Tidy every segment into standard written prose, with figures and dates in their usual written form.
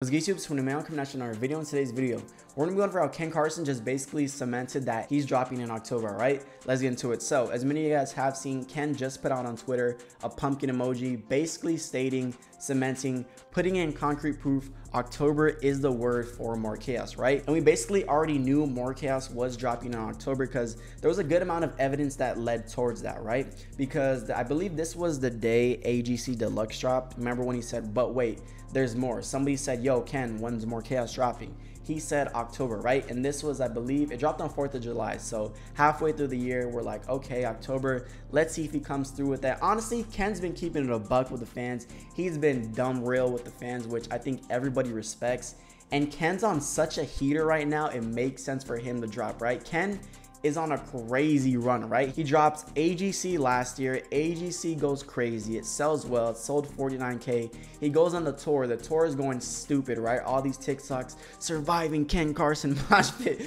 What's good, YouTube? So when I'm coming at you in our video. In today's video, we're gonna be going over how Carson just basically cemented that he's dropping in October. Right, let's get into it. So as many of you guys have seen, Ken just put out on Twitter a pumpkin emoji basically stating, cementing, putting in concrete proof October is the word for more chaos, right? And we basically already knew more chaos was dropping in October because there was a good amount of evidence that led towards that, right? Because I believe this was the day AGC Deluxe dropped. Remember when he said, but wait, there's more. Somebody said, yo, Ken, when's more chaos dropping? He said October, right? And this was, I believe, it dropped on 4th of July. So halfway through the year, we're like, okay, October, let's see if he comes through with that. Honestly, Ken's been keeping it a buck with the fans. He's been dumb real with the fans, which I think everybody respects. And Ken's on such a heater right now, it makes sense for him to drop, right? Ken is on a crazy run, right? He dropped AGC last year. AGC goes crazy. It sells well. It sold 49K. He goes on the tour. The tour is going stupid, right? All these TikToks surviving Ken Carson mosh pit.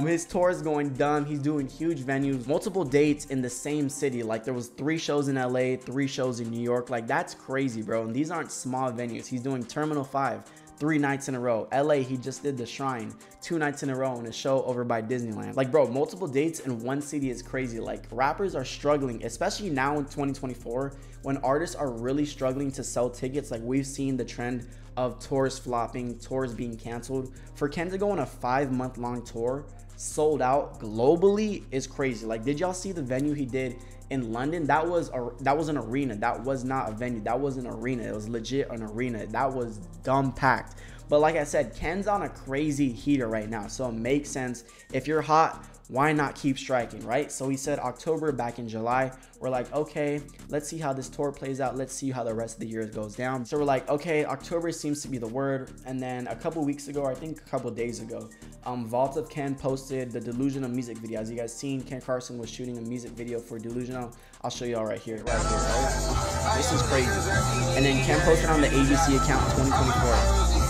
His tour is going dumb. He's doing huge venues, multiple dates in the same city. Like there was 3 shows in LA, 3 shows in New York. Like that's crazy, bro. And these aren't small venues. He's doing Terminal 5. 3 nights in a row. LA, he just did the Shrine 2 nights in a row in a show over by Disneyland. Like, bro, multiple dates in one city is crazy. Like, rappers are struggling, especially now in 2024 when artists are really struggling to sell tickets. Like, we've seen the trend of tours flopping, tours being canceled. For Ken to go on a 5-month-long tour sold out globally is crazy. Like, did y'all see the venue he did in London? That was an arena. That was not a venue. That was an arena. It was legit an arena. That was dumb packed. But like I said, Ken's on a crazy heater right now, so it makes sense. If you're hot, why not keep striking, right? So he said October back in July. We're like, okay, let's see how this tour plays out. Let's see how the rest of the year goes down. So we're like, okay, October seems to be the word. And then a couple weeks ago, I think a couple days ago, Vault of Ken posted the Delusional music video. As you guys seen, Ken Carson was shooting a music video for Delusional. I'll show y'all right here, right? This is crazy. And then Ken posted on the AGC account in 2024.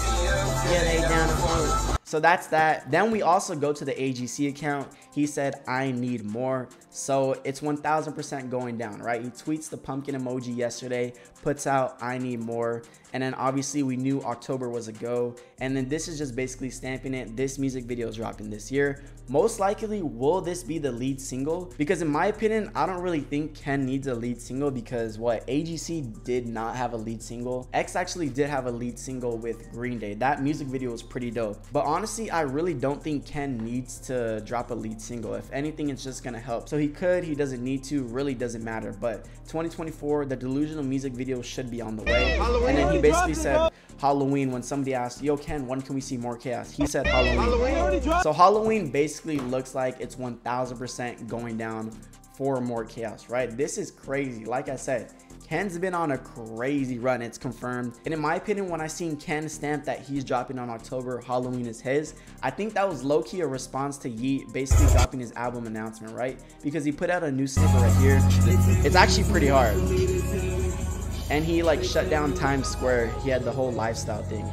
Yeah, they down the floor. So that's that. Then we also go to the AGC account. He said, I need more. So it's 1000% going down, right? He tweets the pumpkin emoji yesterday, puts out, I need more. And then obviously we knew October was a go. And then this is just basically stamping it. This music video is dropping this year. Most likely, will this be the lead single? Because in my opinion, I don't really think Ken needs a lead single because what? AGC did not have a lead single. X actually did have a lead single with Green Day. That music video was pretty dope. But honestly, I really don't think Ken needs to drop a lead single. If anything, it's just gonna help. So he could, he doesn't need to, really doesn't matter. But 2024, the Delusional music video should be on the way. And then he basically said Halloween when somebody asked, yo Ken, when can we see more chaos? He said Halloween. So Halloween basically looks like it's 1000% going down for more chaos, right? This is crazy. Like I said, Ken's been on a crazy run. It's confirmed. And in my opinion, when I seen Ken stamp that he's dropping on October, Halloween is his, I think that was low-key a response to Yeet basically dropping his album announcement, right? Because he put out a new snippet right here. It's actually pretty hard. And he like shut down Times Square. He had the whole lifestyle thing.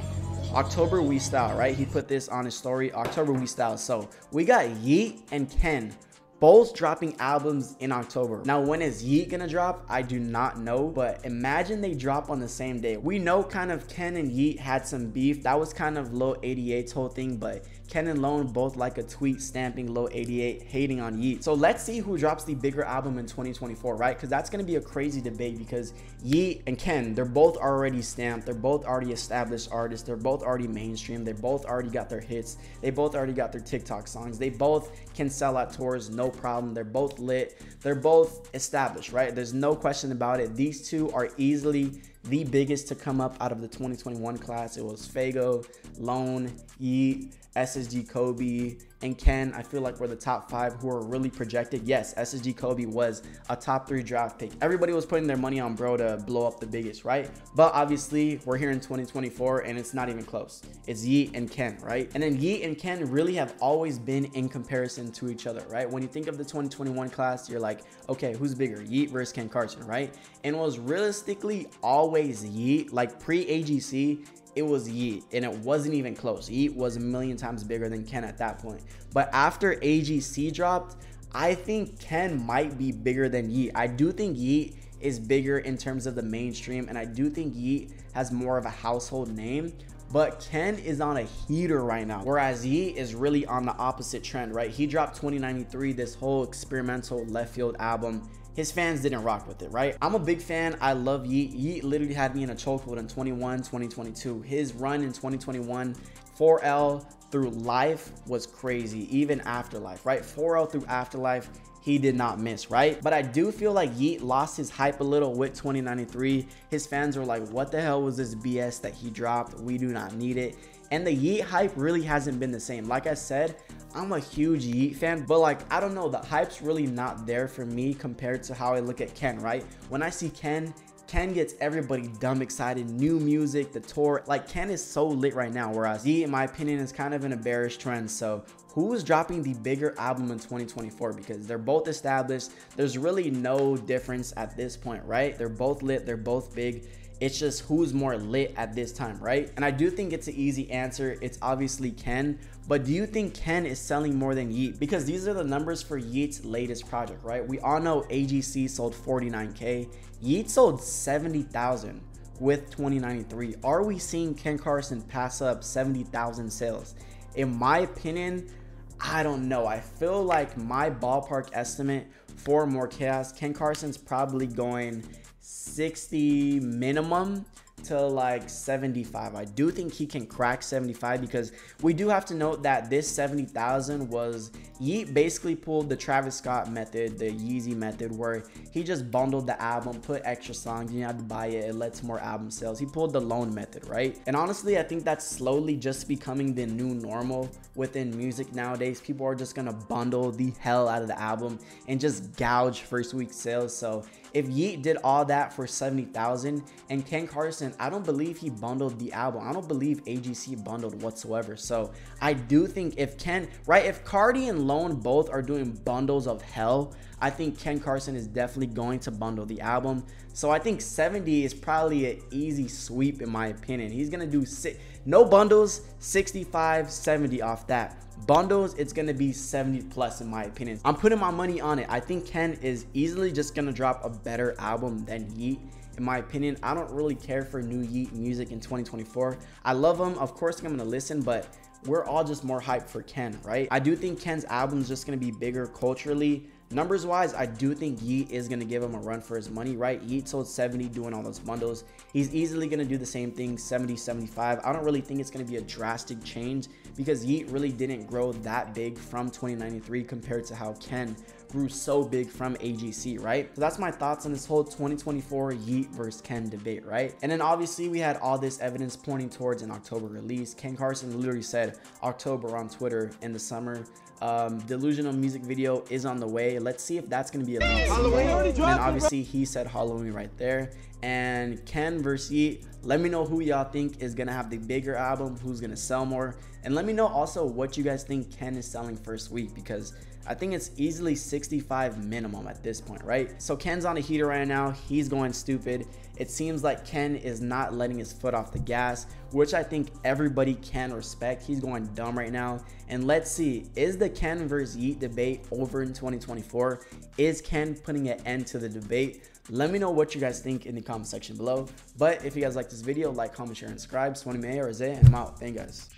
October We Style, right? He put this on his story, October We Style. So we got Yeet and Ken both dropping albums in October. Now, when is Yeet gonna drop? I do not know, but imagine they drop on the same day. We know kind of Ken and Yeet had some beef. That was kind of Lil 88's whole thing, but Ken and Lone both like a tweet stamping Lil 88, hating on Yeet. So let's see who drops the bigger album in 2024, right? Because that's gonna be a crazy debate because Yeet and Ken, they're both already stamped. They're both already established artists. They're both already mainstream. They both already got their hits. They both already got their TikTok songs. They both can sell out tours, no problem. They're both lit. They're both established, right? There's no question about it. These two are easily the biggest to come up out of the 2021 class. It was Fago, Lone, Yeet, SSG Kobe, and Ken. I feel like we're the top 5 who are really projected. Yes, SSG Kobe was a top 3 draft pick. Everybody was putting their money on bro to blow up the biggest, right? But obviously, we're here in 2024 and it's not even close. It's Yeet and Ken, right? And then Yeet and Ken really have always been in comparison to each other, right? When you think of the 2021 class, you're like, okay, who's bigger? Yeet versus Ken Carson, right? And it was realistically always Yeet. Like pre-AGC, it was Yeet, and it wasn't even close. Yeet was a million times bigger than Ken at that point. But after AGC dropped, I think Ken might be bigger than Yeet. I do think Yeet is bigger in terms of the mainstream, and I do think Yeet has more of a household name. But Ken is on a heater right now, whereas Yeat is really on the opposite trend, right? He dropped 2093, this whole experimental left field album. His fans didn't rock with it, right? I'm a big fan. I love Yeat. Yeat literally had me in a chokehold in 2022. His run in 2021, 4L through Life was crazy, even Afterlife, right? 4L through Afterlife, he did not miss, right? But I do feel like Yeat lost his hype a little with 2093. His fans were like, what the hell was this BS that he dropped? We do not need it. And the Yeat hype really hasn't been the same. Like I said, I'm a huge Yeat fan, but like, I don't know, the hype's really not there for me compared to how I look at Ken, right? When I see Ken gets everybody dumb excited, new music, the tour, like Ken is so lit right now, whereas Yeat, in my opinion, is kind of in a bearish trend. So who is dropping the bigger album in 2024? Because they're both established. There's really no difference at this point, right? They're both lit, they're both big. It's just who's more lit at this time, right? And I do think it's an easy answer. It's obviously Ken, but do you think Ken is selling more than Yeat? Because these are the numbers for Yeat's latest project, right? We all know AGC sold 49K. Yeat sold 70,000 with 2093. Are we seeing Ken Carson pass up 70,000 sales? In my opinion, I don't know. I feel like my ballpark estimate for more chaos, Ken Carson's probably going 60 minimum to like 75. I do think he can crack 75 because we do have to note that this 70,000 was Yeat basically pulled the Travis Scott method, the Yeezy method, where he just bundled the album, put extra songs, you have to buy it, it lets more album sales. He pulled the loan method, right? And honestly, I think that's slowly just becoming the new normal within music nowadays. People are just gonna bundle the hell out of the album and just gouge first week sales. So if Yeat did all that for 70,000 and Ken Carson, I don't believe he bundled the album. I don't believe AGC bundled whatsoever. So I do think if Ken, right, if Carti and Lone both are doing bundles of hell, I think Ken Carson is definitely going to bundle the album. So I think 70 is probably an easy sweep in my opinion. He's gonna do no bundles, 65, 70 off that. Bundles, it's gonna be 70 plus in my opinion. I'm putting my money on it. I think Ken is easily just gonna drop a better album than Yeat. In my opinion, I don't really care for new Yeat music in 2024. I love him, of course I'm gonna listen, but we're all just more hyped for Ken, right? I do think Ken's album is just gonna be bigger culturally. Numbers wise, I do think Yeat is going to give him a run for his money, right? Yeat sold 70 doing all those bundles. He's easily going to do the same thing, 70, 75. I don't really think it's going to be a drastic change because Yeat really didn't grow that big from 2093 compared to how Ken grew so big from AGC, right? So that's my thoughts on this whole 2024 Yeat versus Ken debate, right? And then obviously we had all this evidence pointing towards an October release. Ken Carson literally said October on Twitter in the summer. Delusional music video is on the way. Let's see if that's going to be a leak. And then obviously he said Halloween right there. And Ken versus Yeat, let me know who y'all think is going to have the bigger album, who's going to sell more. And let me know also what you guys think Ken is selling first week, because I think it's easily 65 minimum at this point, right? So Ken's on a heater right now. He's going stupid. It seems like Ken is not letting his foot off the gas, which I think everybody can respect. He's going dumb right now. And let's see, is the Ken versus Yeat debate over in 2024? Is Ken putting an end to the debate? Let me know what you guys think in the comment section below. But if you guys like this video, like, comment, share, and subscribe. Swani May or Zay, and I'm out. Thank you guys.